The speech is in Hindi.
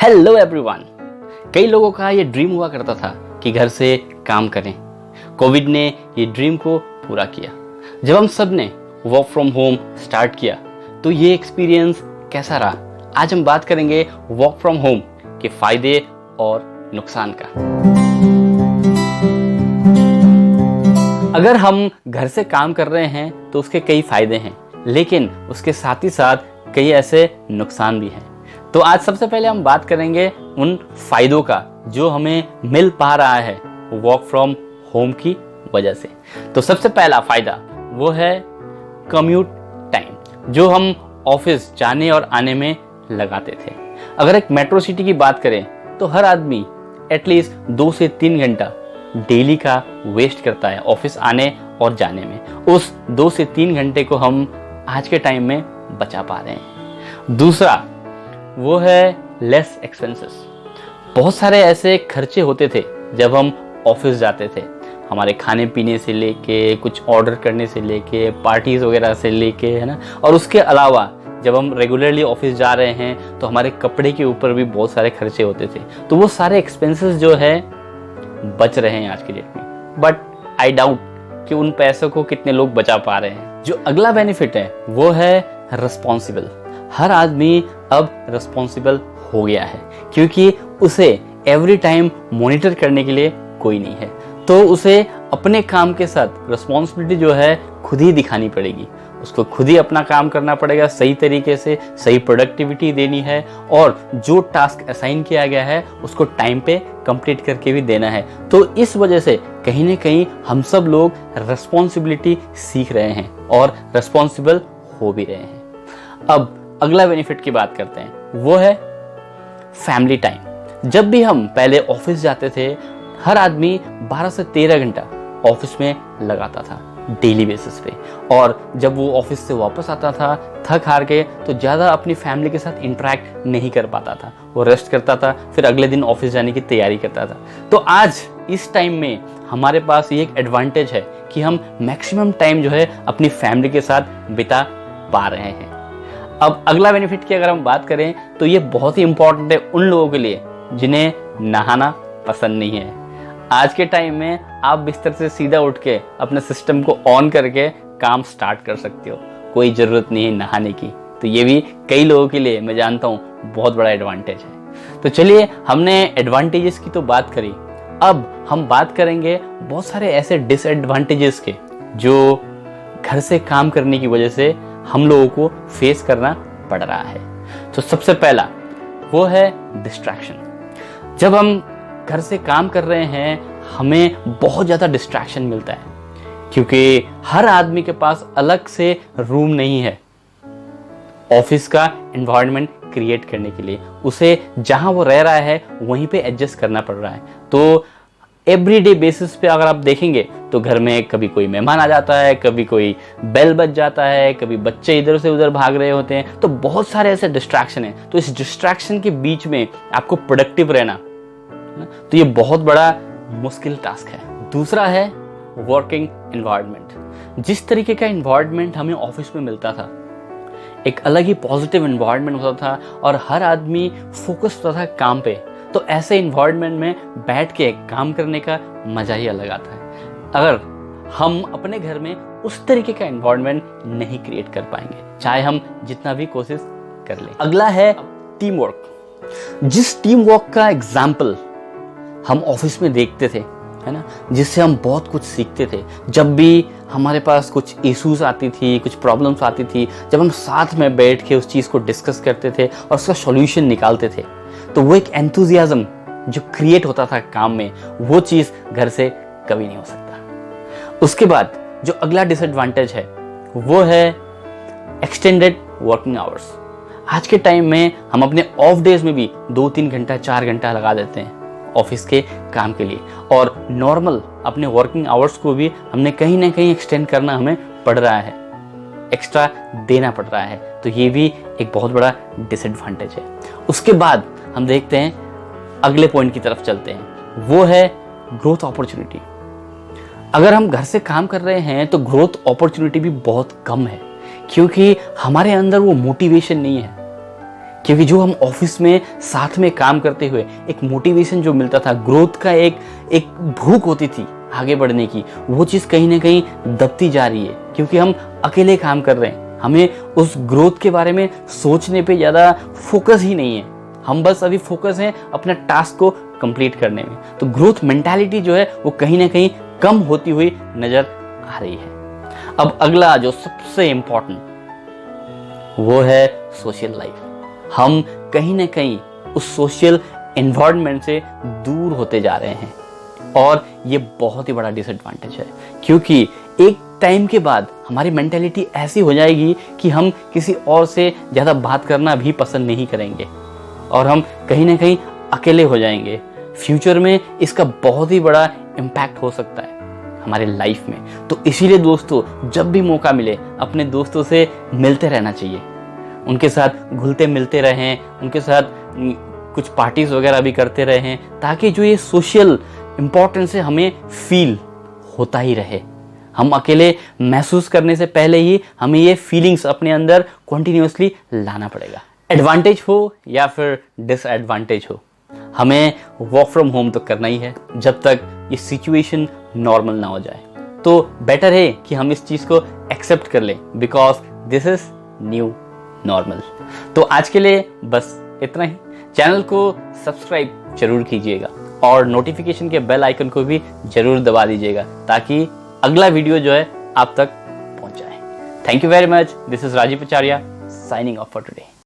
Hello everyone. कई लोगों का ये ड्रीम हुआ करता था कि घर से काम करें। कोविड ने ये ड्रीम को पूरा किया। जब हम सब ने वर्क फ्रॉम होम स्टार्ट किया तो ये एक्सपीरियंस कैसा रहा? आज हम बात करेंगे वर्क फ्रॉम होम के फायदे और नुकसान का। अगर हम घर से काम कर रहे हैं तो उसके कई फायदे हैं, लेकिन उसके साथ ही साथ कई ऐसे नुकसान भी हैं। तो आज सबसे पहले हम बात करेंगे उन फायदों का जो हमें मिल पा रहा है वर्क फ्रॉम होम की वजह से। तो सबसे पहला फायदा वो है कम्यूट टाइम, जो हम ऑफिस जाने और आने में लगाते थे। अगर एक मेट्रो सिटी की बात करें तो हर आदमी एटलीस्ट 2 से 3 घंटा डेली का वेस्ट करता है ऑफिस आने और जाने में। उस 2 से 3 घंटे को हम आज के टाइम में बचा पा रहे हैं। दूसरा वो है लेस एक्सपेंसेस। बहुत सारे ऐसे खर्चे होते थे जब हम ऑफिस जाते थे, हमारे खाने पीने से लेके, कुछ ऑर्डर करने से लेके, पार्टीज वगैरह से लेके, है ना। और उसके अलावा जब हम रेगुलरली ऑफिस जा रहे हैं तो हमारे कपड़े के ऊपर भी बहुत सारे खर्चे होते थे। तो वो सारे एक्सपेंसेस जो है बच रहे हैं आज की डेट में, बट आई डाउट कि उन पैसों को कितने लोग बचा पा रहे हैं। जो अगला बेनिफिट है वो है रिस्पॉन्सिबल। हर आदमी अब रिस्पॉन्सिबल हो गया है क्योंकि उसे एवरी टाइम मॉनिटर करने के लिए कोई नहीं है। तो उसे अपने काम के साथ रिस्पॉन्सिबिलिटी जो है खुद ही दिखानी पड़ेगी। उसको खुद ही अपना काम करना पड़ेगा, सही तरीके से सही प्रोडक्टिविटी देनी है, और जो टास्क असाइन किया गया है उसको टाइम पे कंप्लीट करके भी देना है। तो इस वजह से कहीं ना कहीं हम सब लोग रिस्पॉन्सिबिलिटी सीख रहे हैं और रिस्पॉन्सिबल हो भी रहे हैं। अब अगला बेनिफिट की बात करते हैं, वो है फैमिली टाइम। जब भी हम पहले ऑफिस जाते थे, हर आदमी 12 से 13 घंटा ऑफिस में लगाता था डेली बेसिस पे, और जब वो ऑफिस से वापस आता था थक हार के तो ज़्यादा अपनी फैमिली के साथ इंटरेक्ट नहीं कर पाता था। वो रेस्ट करता था, फिर अगले दिन ऑफिस जाने की तैयारी करता था। तो आज इस टाइम में हमारे पास ये एक एडवांटेज है कि हम मैक्सिमम टाइम जो है अपनी फैमिली के साथ बिता पा रहे हैं। अब अगला बेनिफिट की अगर हम बात करें तो ये बहुत ही इंपॉर्टेंट है उन लोगों के लिए जिन्हें नहाना पसंद नहीं है। आज के टाइम में आप बिस्तर से सीधा उठ के अपने सिस्टम को ऑन करके काम स्टार्ट कर सकते हो, कोई ज़रूरत नहीं है नहाने की। तो ये भी कई लोगों के लिए, मैं जानता हूँ, बहुत बड़ा एडवांटेज है। तो चलिए, हमने एडवांटेजेस की तो बात करी, अब हम बात करेंगे बहुत सारे ऐसे डिसएडवांटेजेस के जो घर से काम करने की वजह से हम लोगों को फेस करना पड़ रहा है। तो सबसे पहला वो है डिस्ट्रैक्शन। जब हम घर से काम कर रहे हैं हमें बहुत ज़्यादा डिस्ट्रैक्शन मिलता है क्योंकि हर आदमी के पास अलग से रूम नहीं है ऑफिस का एनवायरनमेंट क्रिएट करने के लिए। उसे जहां वो रह रहा है वहीं पे एडजस्ट करना पड़ रहा है। तो एवरीडे बेसिस पे अगर आप देखेंगे तो घर में कभी कोई मेहमान आ जाता है, कभी कोई बेल बज जाता है, कभी बच्चे इधर से उधर भाग रहे होते हैं। तो बहुत सारे ऐसे डिस्ट्रैक्शन हैं। तो इस डिस्ट्रैक्शन के बीच में आपको प्रोडक्टिव रहना, तो ये बहुत बड़ा मुश्किल टास्क है। दूसरा है वर्किंग एनवायरनमेंट। जिस तरीके का एनवायरनमेंट हमें ऑफिस में मिलता था, एक अलग ही पॉजिटिव एनवायरनमेंट होता था और हर आदमी फोकस होता था काम पे। तो ऐसे एनवायरनमेंट में बैठ के काम करने का मजा ही अलग आता है। अगर हम अपने घर में उस तरीके का एनवायरनमेंट नहीं क्रिएट कर पाएंगे, चाहे हम जितना भी कोशिश कर लें। अगला है टीम वर्क। जिस टीम वर्क का एग्जाम्पल हम ऑफिस में देखते थे, है ना, जिससे हम बहुत कुछ सीखते थे। जब भी हमारे पास कुछ इश्यूज आती थी, कुछ प्रॉब्लम्स आती थी, जब हम साथ में बैठ के उस चीज़ को डिस्कस करते थे और उसका सॉल्यूशन निकालते थे, तो वो एक एंथुजियाज्म जो क्रिएट होता था काम में, वो चीज़ घर से कभी नहीं हो सकता। उसके बाद जो अगला डिसएडवांटेज है वो है एक्सटेंडेड वर्किंग आवर्स। आज के टाइम में हम अपने ऑफ डेज में भी 2-3 घंटा 4 घंटा लगा देते हैं ऑफिस के काम के लिए, और नॉर्मल अपने वर्किंग आवर्स को भी हमने कहीं ना कहीं एक्सटेंड करना हमें पड़ रहा है, एक्स्ट्रा देना पड़ रहा है। तो ये भी एक बहुत बड़ा डिसएडवांटेज है। उसके बाद हम देखते हैं, अगले पॉइंट की तरफ चलते हैं, वो है ग्रोथ अपॉर्चुनिटी। अगर हम घर से काम कर रहे हैं तो ग्रोथ अपॉर्चुनिटी भी बहुत कम है क्योंकि हमारे अंदर वो मोटिवेशन नहीं है क्योंकि जो हम ऑफिस में साथ में काम करते हुए एक मोटिवेशन जो मिलता था, ग्रोथ का एक भूख होती थी आगे बढ़ने की, वो चीज़ कहीं ना कहीं दबती जा रही है क्योंकि हम अकेले काम कर रहे हैं। हमें उस ग्रोथ के बारे में सोचने पे ज़्यादा फोकस ही नहीं है। हम बस अभी फोकस हैं अपना टास्क को कंप्लीट करने में। तो ग्रोथ मेंटालिटी जो है वो कहीं ना कहीं कम होती हुई नजर आ रही है। अब अगला जो सबसे इंपॉर्टेंट वो है सोशल लाइफ। हम कहीं ना कहीं उस सोशल एनवायरनमेंट से दूर होते जा रहे हैं और ये बहुत ही बड़ा डिसएडवांटेज है क्योंकि एक टाइम के बाद हमारी मेंटालिटी ऐसी हो जाएगी कि हम किसी और से ज़्यादा बात करना भी पसंद नहीं करेंगे और हम कहीं ना कहीं अकेले हो जाएंगे। फ्यूचर में इसका बहुत ही बड़ा इम्पैक्ट हो सकता है हमारे लाइफ में। तो इसीलिए दोस्तों, जब भी मौका मिले अपने दोस्तों से मिलते रहना चाहिए, उनके साथ घुलते मिलते रहें, उनके साथ कुछ पार्टीज वगैरह भी करते रहें ताकि जो ये सोशल इम्पोर्टेंस है हमें फील होता ही रहे। हम अकेले महसूस करने से पहले ही हमें ये फीलिंग्स अपने अंदर कॉन्टिन्यूसली लाना पड़ेगा। एडवांटेज हो या फिर डिसएडवांटेज हो, हमें वर्क फ्रॉम होम तो करना ही है जब तक ये सिचुएशन नॉर्मल ना हो जाए। तो बेटर है कि हम इस चीज़ को एक्सेप्ट कर लें because this is new normal. तो आज के लिए बस इतना ही। चैनल को सब्सक्राइब जरूर कीजिएगा और नोटिफिकेशन के बेल आइकन को भी जरूर दबा दीजिएगा ताकि अगला वीडियो जो है आप तक पहुंच जाए। Thank you very much. This is Rajiv Acharya signing off for today.